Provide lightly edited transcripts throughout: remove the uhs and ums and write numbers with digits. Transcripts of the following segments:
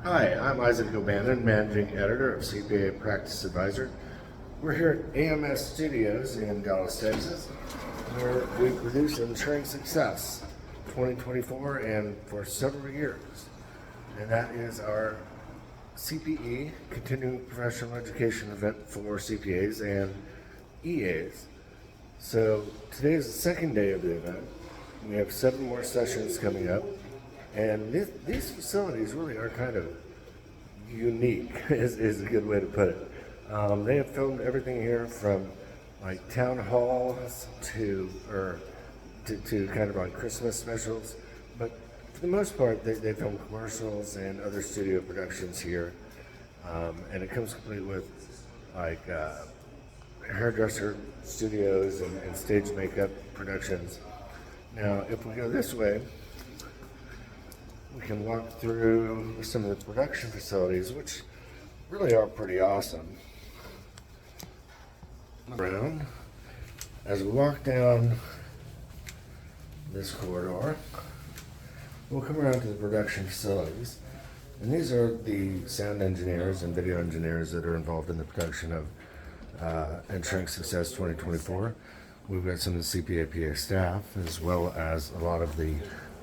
Hi, I'm Isaac O'Bannon, Managing Editor of CPA Practice Advisor. We're here at AMS Studios in Dallas, Texas, where we produce Ensuring Success 2024 and for several years. And that is our CPE, Continuing Professional Education event for CPAs and EAs. So today is the second day of the event. We have 7 more sessions coming up. And these facilities really are kind of unique, is a good way to put it. They have filmed everything here from like town halls to kind of like Christmas specials. But for the most part, they film commercials and other studio productions here. And it comes complete with like hairdresser studios and stage makeup productions. Now, if we go this way, we can walk through some of the production facilities, which really are pretty awesome. Around, as we walk down this corridor, we'll come around to the production facilities. And these are the sound engineers and video engineers that are involved in the production of Ensuring Success 2024. We've got some of the CPA staff, as well as a lot of the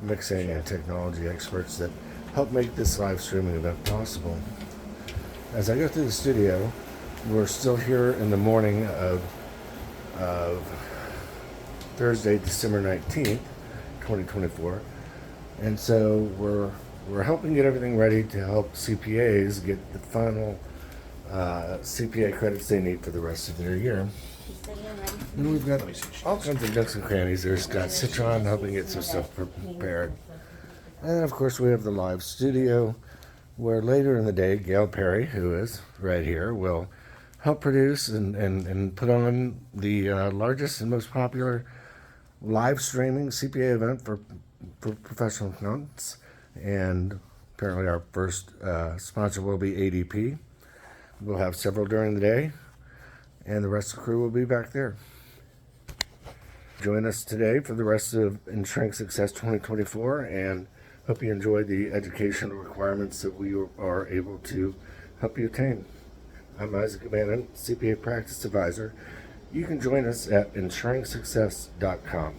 mixing and technology experts that help make this live streaming event possible. As I go through the studio, we're still here in the morning of Thursday, December 19th, 2024. And so we're helping get everything ready to help CPAs get the final CPA credits they need for the rest of their year. And we've got all kinds of nooks and crannies. There's Scott Citron helping get some stuff prepared. And of course we have the live studio where later in the day, Gail Perry, who is right here, will help produce and put on the largest and most popular live streaming CPA event for professional accountants. And apparently our first sponsor will be ADP. We'll have several during the day, and the rest of the crew will be back there. Join us today for the rest of Ensuring Success 2024, and hope you enjoy the educational requirements that we are able to help you attain. I'm Isaac O'Bannon, CPA Practice Advisor. You can join us at ensuringsuccess.com.